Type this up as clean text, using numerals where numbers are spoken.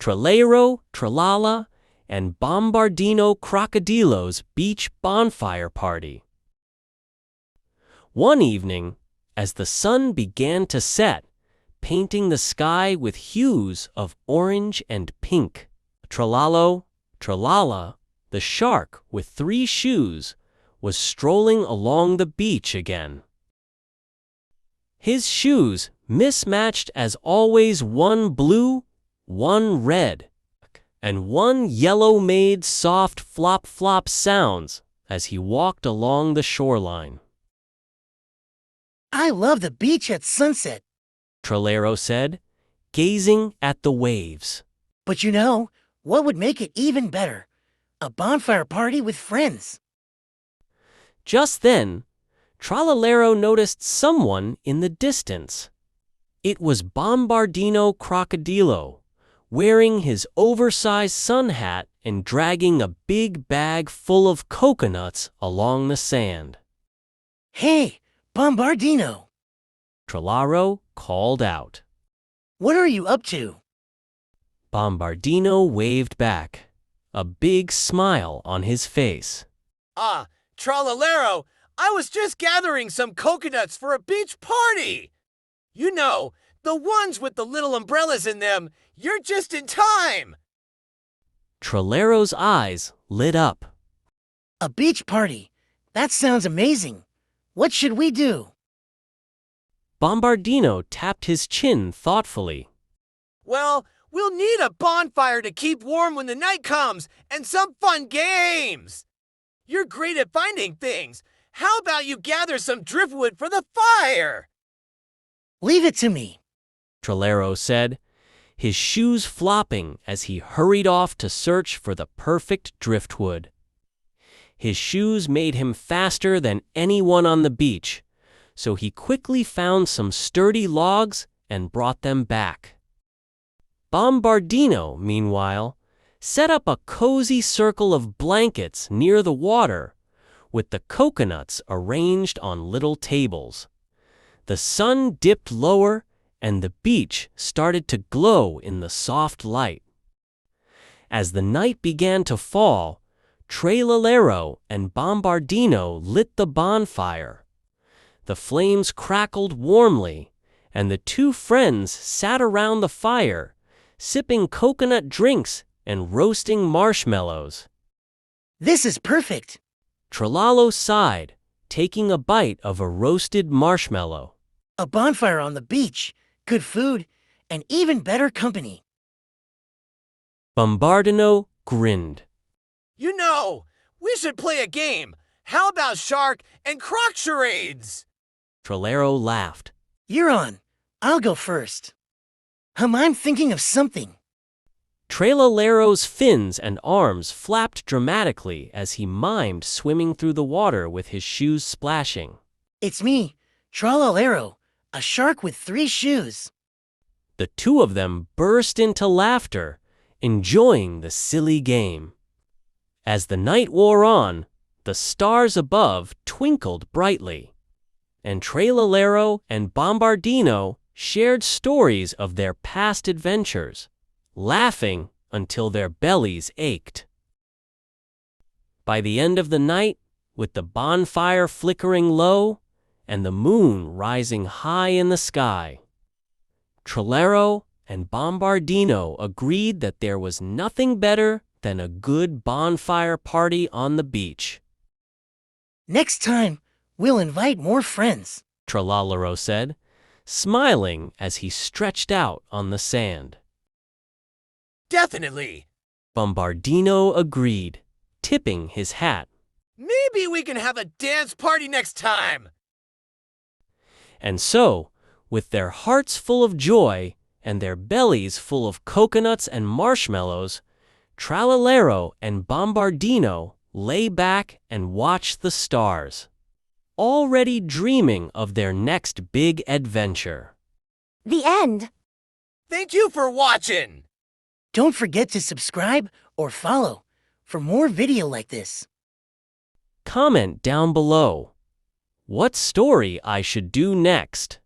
Tralero Tralala and Bombardino Crocodilo's beach bonfire party. One evening, as the sun began to set, painting the sky with hues of orange and pink, Tralala, the shark with 3 shoes, was strolling along the beach again. His shoes mismatched as always, one blue, one red, and one yellow made soft flop-flop sounds as he walked along the shoreline. "I love the beach at sunset," Tralero said, gazing at the waves. "but you know what would make it even better? A bonfire party with friends." Just then, Tralalero noticed someone in the distance. It was Bombardino Crocodilo, wearing his oversized sun hat and dragging a big bag full of coconuts along the sand. "Hey, Bombardino," Tralero called out. "what are you up to?" Bombardino waved back, a big smile on his face. Tralalero, I was just gathering some coconuts for a beach party. You know, the ones with the little umbrellas in them. You're just in time." Tralero's eyes lit up. "A beach party? That sounds amazing. What should we do?" Bombardino tapped his chin thoughtfully. "Well, we'll need a bonfire to keep warm when the night comes, and some fun games. You're great at finding things. How about you gather some driftwood for the fire?" "Leave it to me," Tralero said, his shoes flopping as he hurried off to search for the perfect driftwood. His shoes made him faster than anyone on the beach, so he quickly found some sturdy logs and brought them back. Bombardino, meanwhile, set up a cozy circle of blankets near the water, with the coconuts arranged on little tables. The sun dipped lower, and the beach started to glow in the soft light. As the night began to fall, Tralalero and Bombardino lit the bonfire. The flames crackled warmly, and the 2 friends sat around the fire, sipping coconut drinks and roasting marshmallows. "This is perfect." Tralala sighed, taking a bite of a roasted marshmallow. "A bonfire on the beach, good food, and even better company." Bombardino grinned. You know, we should play a game. How about shark and croc charades? Tralero laughed. "You're on. I'll go first." I'm thinking of something." Tralalero's fins and arms flapped dramatically as he mimed swimming through the water with his shoes splashing. "It's me, Tralalero, a shark with 3 shoes." The 2 of them burst into laughter, enjoying the silly game. As the night wore on, the stars above twinkled brightly, and Tralalero and Bombardino shared stories of their past adventures, laughing until their bellies ached. By the end of the night, with the bonfire flickering low and the moon rising high in the sky, Tralero and Bombardino agreed that there was nothing better than a good bonfire party on the beach. "Next time, we'll invite more friends," Tralalero said, smiling as he stretched out on the sand. Definitely. Bombardino agreed, tipping his hat. Maybe we can have a dance party next time. And so, with their hearts full of joy and their bellies full of coconuts and marshmallows, Tralalero and Bombardino lay back and watched the stars, already dreaming of their next big adventure. The end. Thank you for watching. Don't forget to subscribe or follow for more video like this. Comment down below what story I should do next.